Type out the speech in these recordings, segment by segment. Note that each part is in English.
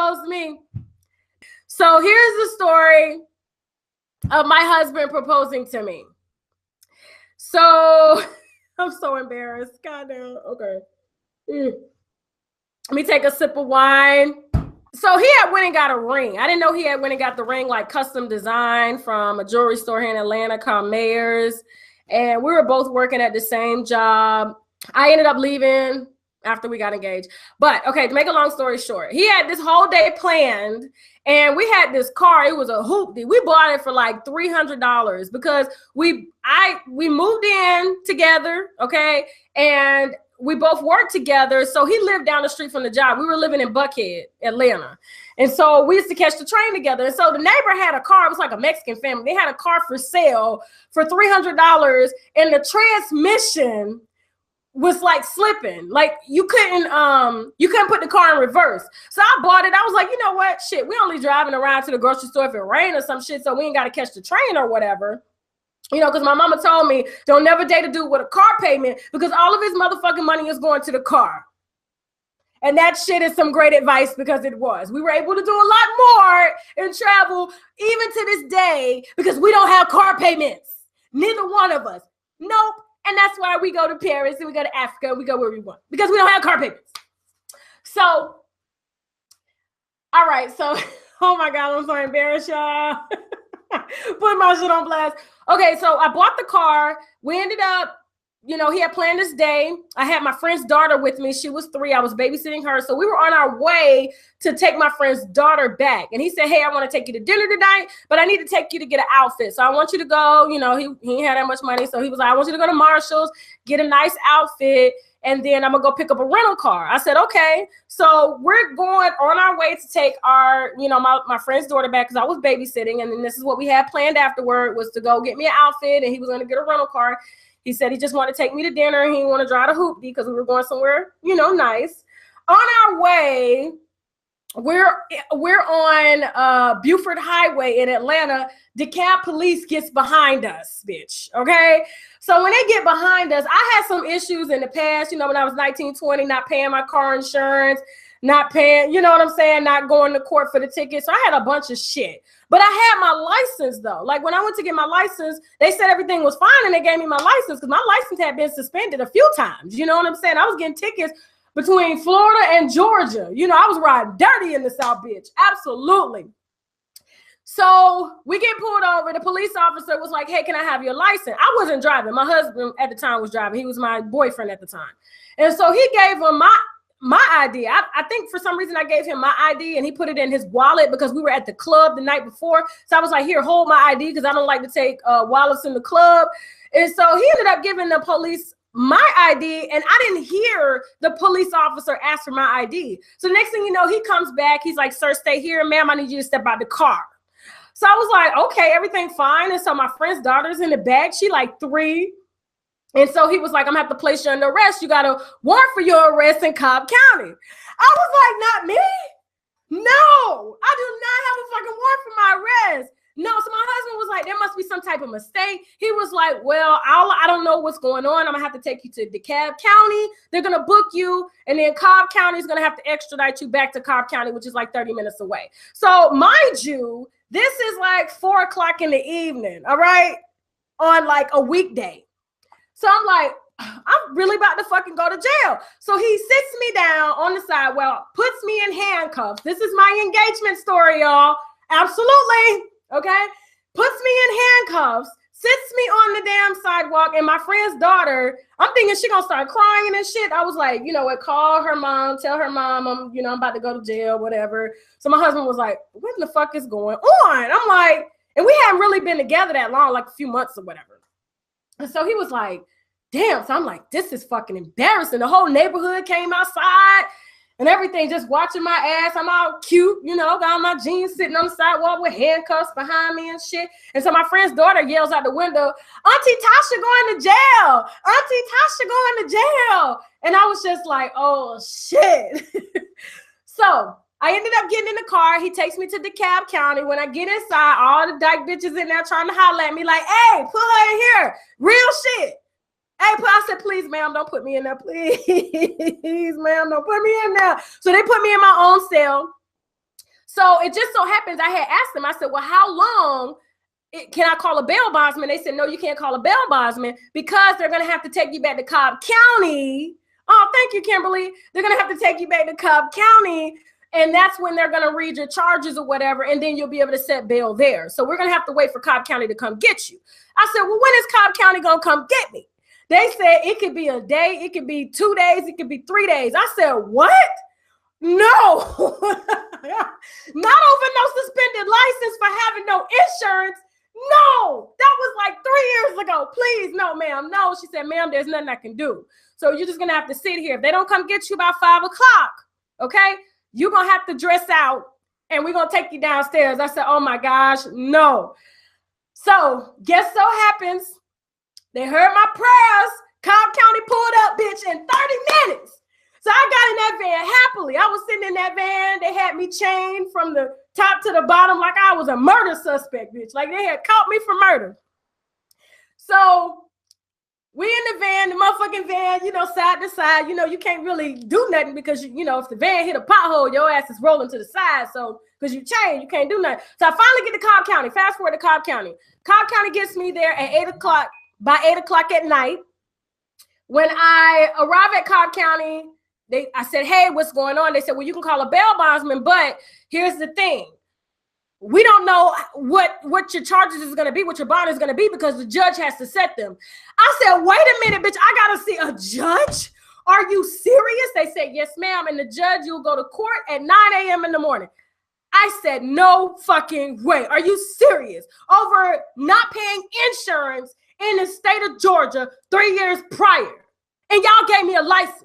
proposed to me. So here's the story of my husband proposing to me. So I'm so embarrassed. Goddamn. Okay. Let me take a sip of wine. So he had went and got a ring. I didn't know he had went and got the ring like custom design from a jewelry store here in Atlanta called Mayors. And we were both working at the same job. I ended up leaving after we got engaged. But okay, to make a long story short, he had this whole day planned and we had this car. It was a hoopty. We bought it for like $300 because we moved in together, okay? And we both worked together. So he lived down the street from the job. We were living in Buckhead, Atlanta. And so we used to catch the train together. And so the neighbor had a car. It was like a Mexican family. They had a car for sale for $300 and the transmission was like slipping. Like you couldn't put the car in reverse. So I bought it. I was like, you know what? Shit, we only driving around to the grocery store if it rained or some shit. So we ain't got to catch the train or whatever. You know, because my mama told me, don't never date a dude with a car payment because all of his motherfucking money is going to the car. And that shit is some great advice because it was. We were able to do a lot more and travel even to this day because we don't have car payments. Neither one of us. Nope. And that's why we go to Paris and we go to Africa and we go where we want because we don't have car payments. So, all right. So, oh my God, I'm so embarrassed, y'all. Put my shit on blast. Okay, so I bought the car. We ended up, you know, he had planned this day. I had my friend's daughter with me. She was 3. I was babysitting her. So we were on our way to take my friend's daughter back. And he said, hey, I want to take you to dinner tonight, but I need to take you to get an outfit. So I want you to go, you know, he ain't had that much money. So he was like, I want you to go to Marshall's, get a nice outfit, and then I'm going to go pick up a rental car. I said, okay. So we're going on our way to take our, you know, my friend's daughter back because I was babysitting. And then this is what we had planned afterward was to go get me an outfit and he was going to get a rental car. He said he just wanted to take me to dinner. He didn't want to drive to hoopty because we were going somewhere, you know, nice. On our way, we're on Buford Highway in Atlanta. DeKalb police gets behind us, bitch, okay? So when they get behind us, I had some issues in the past, you know, when I was 19, 20, not paying my car insurance, not paying, you know what I'm saying, not going to court for the ticket. So I had a bunch of shit. But I had my license, though. Like, when I went to get my license, they said everything was fine, and they gave me my license because my license had been suspended a few times. You know what I'm saying? I was getting tickets between Florida and Georgia. You know, I was riding dirty in the South, bitch. Absolutely. So we get pulled over. The police officer was like, hey, can I have your license? I wasn't driving. My husband at the time was driving. He was my boyfriend at the time. And so he gave him my ID. I think for some reason I gave him my ID and he put it in his wallet because we were at the club the night before. So I was like, here, hold my ID because I don't like to take wallets in the club. And so he ended up giving the police my ID and I didn't hear the police officer ask for my ID. So the next thing you know, he comes back. He's like, sir, stay here. Ma'am, I need you to step out the car. So I was like, okay, everything fine. And so my friend's daughter's in the back. She like 3. And so he was like, I'm gonna have to place you under arrest. You got a warrant for your arrest in Cobb County. I was like, not me. No, I do not have a fucking warrant for my arrest. No, so my husband was like, there must be some type of mistake. He was like, well, I don't know what's going on. I'm gonna have to take you to DeKalb County. They're gonna book you. And then Cobb County is gonna have to extradite you back to Cobb County, which is like 30 minutes away. So mind you, this is like 4 o'clock in the evening, all right? On like a weekday. So I'm like, I'm really about to fucking go to jail. So he sits me down on the sidewalk, puts me in handcuffs. This is my engagement story, y'all. Absolutely. Okay. Puts me in handcuffs, sits me on the damn sidewalk, and my friend's daughter, I'm thinking she gonna start crying and shit. I was like, you know what, call her mom, tell her mom I'm about to go to jail, whatever. So my husband was like, what the fuck is going on? I'm like, and we hadn't really been together that long, like a few months or whatever. And so he was like, damn. So I'm like, this is fucking embarrassing. The whole neighborhood came outside and everything, just watching my ass. I'm all cute, you know, got my jeans sitting on the sidewalk with handcuffs behind me and shit. And so my friend's daughter yells out the window, Auntie Tasha going to jail. Auntie Tasha going to jail. And I was just like, oh, shit. So I ended up getting in the car. He takes me to DeKalb County. When I get inside, all the dyke bitches in there trying to holler at me like, hey, put her in here. Real shit. Hey, I said, please, ma'am, don't put me in there. Please, ma'am, don't put me in there. So they put me in my own cell. So it just so happens I had asked them, I said, well, how long can I call a bail bondsman? They said, no, you can't call a bail bondsman because they're going to have to take you back to Cobb County. Oh, thank you, Kimberly. They're going to have to take you back to Cobb County. And that's when they're going to read your charges or whatever. And then you'll be able to set bail there. So we're going to have to wait for Cobb County to come get you. I said, well, when is Cobb County going to come get me? They said it could be a day. It could be 2 days. It could be 3 days. I said, what? No. Not over no suspended license for having no insurance. No, that was like 3 years ago. Please, no, ma'am. No, she said, ma'am, there's nothing I can do. So you're just going to have to sit here. If they don't come get you by 5 o'clock, okay, you're going to have to dress out and we're going to take you downstairs. I said, oh my gosh, no. So guess so happens, they heard my prayers. Cobb County pulled up, bitch, in 30 minutes. So I got in that van happily. I was sitting in that van. They had me chained from the top to the bottom like I was a murder suspect, bitch. Like they had caught me for murder. So we in the van, the motherfucking van, you know, side to side. You know, you can't really do nothing because, you know, if the van hit a pothole, your ass is rolling to the side. So because you chained, you can't do nothing. So I finally get to Cobb County. Fast forward to Cobb County. Cobb County gets me there at 8 o'clock, by 8 o'clock at night. When I arrive at Cobb County, I said, hey, what's going on? They said, well, you can call a bail bondsman, but here's the thing. We don't know what your charges is going to be, what your bond is going to be, because the judge has to set them. I said, wait a minute, bitch, I got to see a judge? Are you serious? They said, yes, ma'am. And the judge, you'll go to court at 9 a.m. in the morning. I said, no fucking way. Are you serious? Over not paying insurance in the state of Georgia 3 years prior. And y'all gave me a license.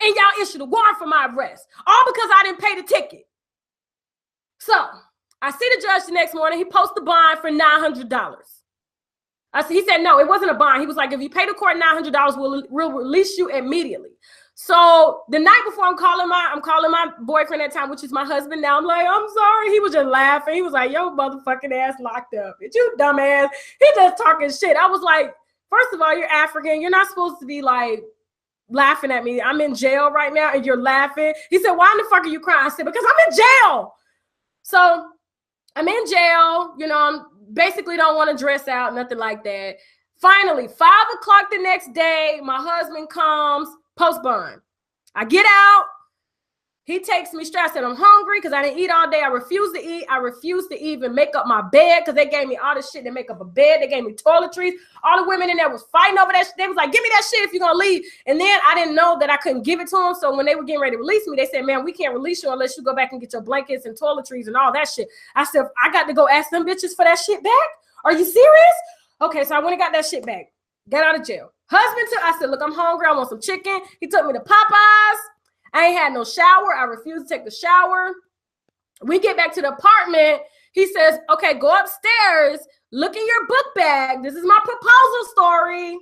And y'all issued a warrant for my arrest, all because I didn't pay the ticket. So I see the judge the next morning. He posts the bond for $900. He said, no, it wasn't a bond. He was like, if you pay the court $900, we'll release you immediately. So the night before, I'm calling my boyfriend at the time, which is my husband now. I'm like, I'm sorry. He was just laughing. He was like, yo, motherfucking ass locked up. It's you dumbass. He just talking shit. I was like, first of all, you're African. You're not supposed to be like laughing at me. I'm in jail right now and you're laughing. He said, why in the fuck are you crying? I said, because I'm in jail. So I'm in jail, you know, I'm basically don't want to dress out, nothing like that. Finally, 5 o'clock the next day, my husband comes, post bond. I get out. He takes me straight. I said, I'm hungry because I didn't eat all day. I refuse to eat. I refuse to even make up my bed because they gave me all this shit to make up a bed. They gave me toiletries. All the women in there was fighting over that shit. They was like, give me that shit if you're going to leave. And then I didn't know that I couldn't give it to them. So when they were getting ready to release me, they said, man, we can't release you unless you go back and get your blankets and toiletries and all that shit. I said, I got to go ask them bitches for that shit back? Are you serious? Okay, so I went and got that shit back. Got out of jail. Husband took, I said, look, I'm hungry. I want some chicken. He took me to Popeyes. I ain't had no shower. I refused to take the shower. We get back to the apartment. He says, okay, go upstairs. Look in your book bag. This is my proposal story.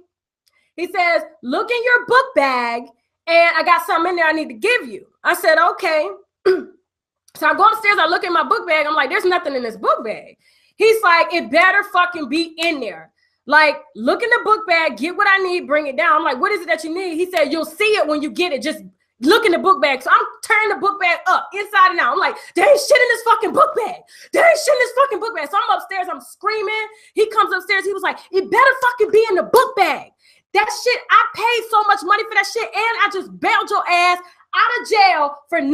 He says, look in your book bag, and I got something in there I need to give you. I said, okay. So I go upstairs. I look in my book bag. I'm like, there's nothing in this book bag. He's like, it better fucking be in there. Like, look in the book bag, get what I need, bring it down. I'm like, what is it that you need? He said, you'll see it when you get it. Just look in the book bag. So I'm turning the book bag up inside and out. I'm like, there ain't shit in this fucking book bag. There ain't shit in this fucking book bag. So I'm upstairs. I'm screaming. He comes upstairs. He was like, it better fucking be in the book bag. That shit, I paid so much money for that shit. And I just bailed your ass out of jail for $900.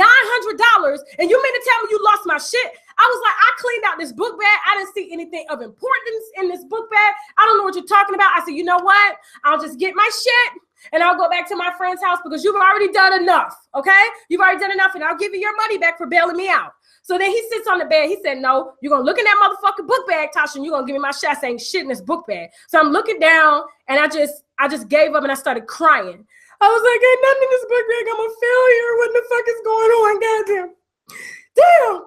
And you mean to tell me you lost my shit? I was like, I cleaned out this book bag. I didn't see anything of importance in this book bag. I don't know what you're talking about. I said, you know what? I'll just get my shit and I'll go back to my friend's house because you've already done enough, okay? You've already done enough and I'll give you your money back for bailing me out. So then he sits on the bed. He said, no, you're going to look in that motherfucking book bag, Tasha, and you're going to give me my shit. I saying shit in this book bag. So I'm looking down and I just gave up and I started crying. I was like, ain't nothing in this book bag. I'm a failure. What the fuck is going on? Goddamn. Damn.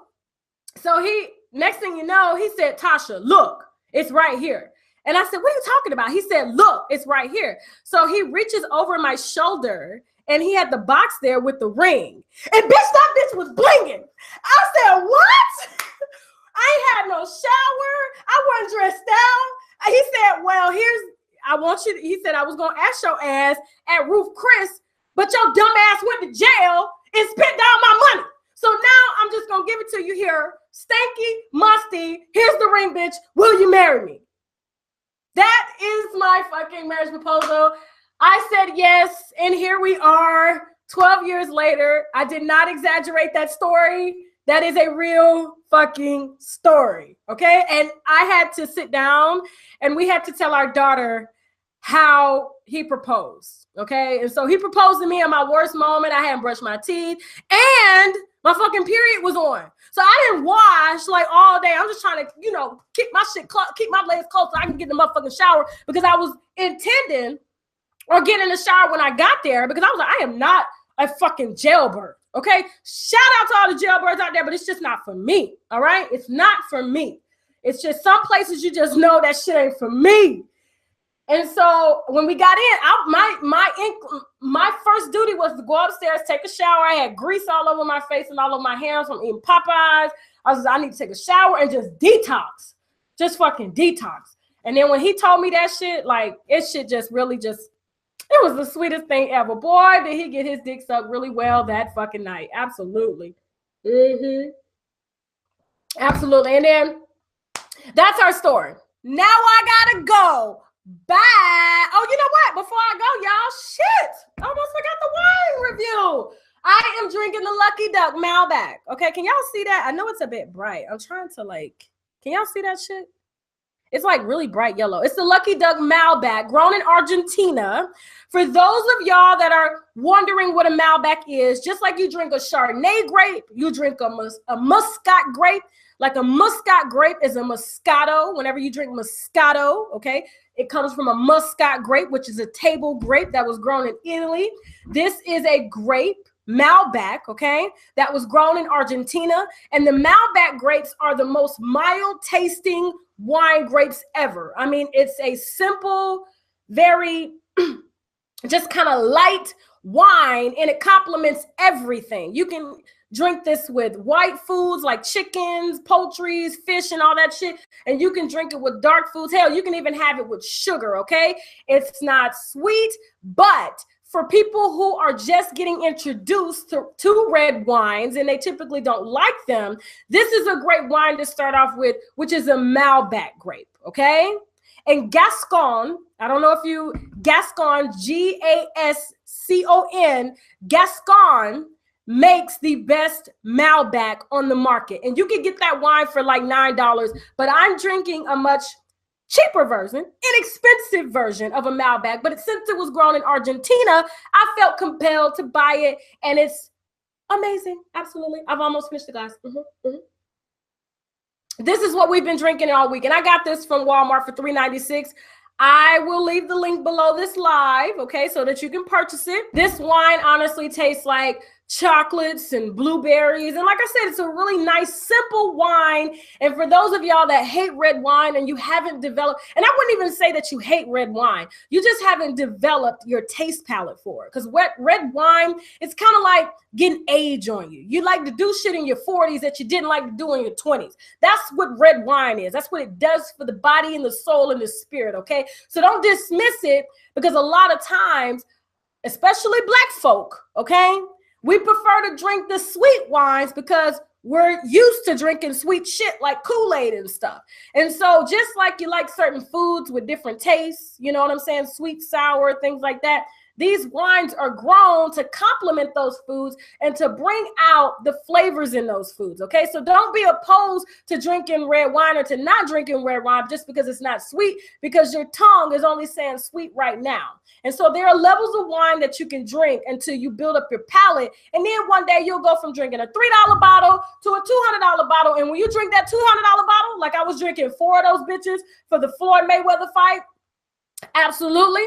So next thing you know, he said, Tasha, look, it's right here. And I said, what are you talking about? He said, look, it's right here. So he reaches over my shoulder and he had the box there with the ring. And bitch, that bitch was blinging. I said, what? I ain't had no shower. I wasn't dressed out. He said, well, he said, I was going to ask your ass at Ruth Chris, but your dumb ass went to jail and spent down my money. So now I'm just gonna give it to you here. Stanky, musty, here's the ring, bitch. Will you marry me? That is my fucking marriage proposal. I said yes, and here we are 12 years later. I did not exaggerate that story. That is a real fucking story, okay? And I had to sit down and we had to tell our daughter how he proposed, okay? And so he proposed to me in my worst moment. I hadn't brushed my teeth and my fucking period was on. So I didn't wash like all day. I'm just trying to, you know, keep my legs close so I can get in the motherfucking shower because I was intending or get in the shower when I got there because I was like, I am not a fucking jailbird. Okay, shout out to all the jailbirds out there, but it's just not for me. All right, it's not for me. It's just some places you just know that shit ain't for me. And so when we got in, my first duty was to go upstairs, take a shower. I had grease all over my face and all over my hands from eating Popeyes. I need to take a shower and just detox, just fucking detox. And then when he told me that shit, like it shit just really just. It was the sweetest thing ever. Boy, did he get his dick sucked really well that fucking night. Absolutely. Absolutely. And then that's our story. Now I gotta go. Bye. Oh, you know what? Before I go, y'all, shit. I almost forgot the wine review. I am drinking the Lucky Duck Malbec. Okay, can y'all see that? I know it's a bit bright. I'm trying to can y'all see that shit? It's like really bright yellow. It's the Lucky Duck Malbec, grown in Argentina. For those of y'all that are wondering what a Malbec is, just like you drink a Chardonnay grape, you drink a Muscat grape. Like a Muscat grape is a Moscato. Whenever you drink Moscato, okay, it comes from a Muscat grape, which is a table grape that was grown in Italy. This is a grape, Malbec, okay, that was grown in Argentina. And the Malbec grapes are the most mild tasting wine grapes ever. I mean, it's a simple, very just kind of light wine, and it complements everything. You can drink this with white foods like chickens, poultries, fish, and all that shit. And you can drink it with dark foods. Hell, you can even have it with sugar, okay? It's not sweet, but for people who are just getting introduced to red wines and they typically don't like them, this is a great wine to start off with, which is a Malbec grape, okay? And Gascon, I don't know if you, Gascon, Gascon, Gascon makes the best Malbec on the market. And you can get that wine for like $9, but I'm drinking a much cheaper version, inexpensive version of a Malbec, but since it was grown in Argentina, I felt compelled to buy it, and it's amazing. Absolutely. I've almost finished the glass. This is what we've been drinking all week, and I got this from Walmart for $3.96. I will leave the link below this live, okay, so that you can purchase it. This wine honestly tastes like chocolates and blueberries. And like I said, it's a really nice, simple wine. And for those of y'all that hate red wine and you haven't developed, and I wouldn't even say that you hate red wine, you just haven't developed your taste palette for it. Because red wine, it's kind of like getting age on you. You like to do shit in your 40s that you didn't like to do in your 20s. That's what red wine is. That's what it does for the body and the soul and the spirit, okay? So don't dismiss it, because a lot of times, especially Black folk, okay, we prefer to drink the sweet wines because we're used to drinking sweet shit like Kool-Aid and stuff. And so just like you like certain foods with different tastes, you know what I'm saying, sweet, sour, things like that, these wines are grown to complement those foods and to bring out the flavors in those foods, okay? So don't be opposed to drinking red wine or to not drinking red wine just because it's not sweet, because your tongue is only saying sweet right now. And so there are levels of wine that you can drink until you build up your palate. And then one day you'll go from drinking a $3 bottle to a $200 bottle. And when you drink that $200 bottle, like I was drinking 4 of those bitches for the Floyd Mayweather fight, absolutely.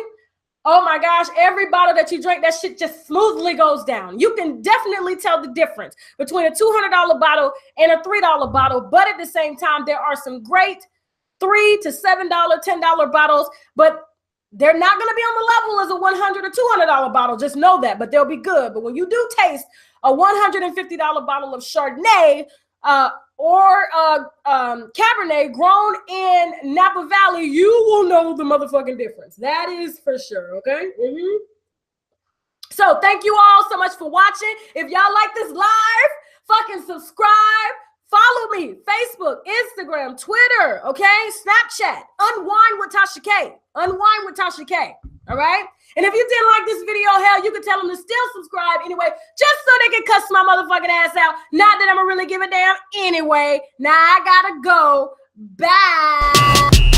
Oh my gosh, every bottle that you drink, that shit just smoothly goes down. You can definitely tell the difference between a $200 bottle and a $3 bottle. But at the same time, there are some great $3 to $7, $10 bottles, but they're not going to be on the level as a $100 or $200 bottle. Just know that, but they'll be good. But when you do taste a $150 bottle of Chardonnay or Cabernet grown in Napa Valley, you will know the motherfucking difference. That is for sure, okay? So thank you all so much for watching. If y'all like this live, Fucking subscribe. Follow me. Facebook, Instagram, Twitter, okay? Snapchat. Unwind with Tasha K. Unwind with Tasha K. All right? And if you didn't like this video, hell, you can tell them to still subscribe anyway, just so they can cuss my motherfucking ass out. Not that I'm gonna really give a damn anyway. Now I gotta go. Bye.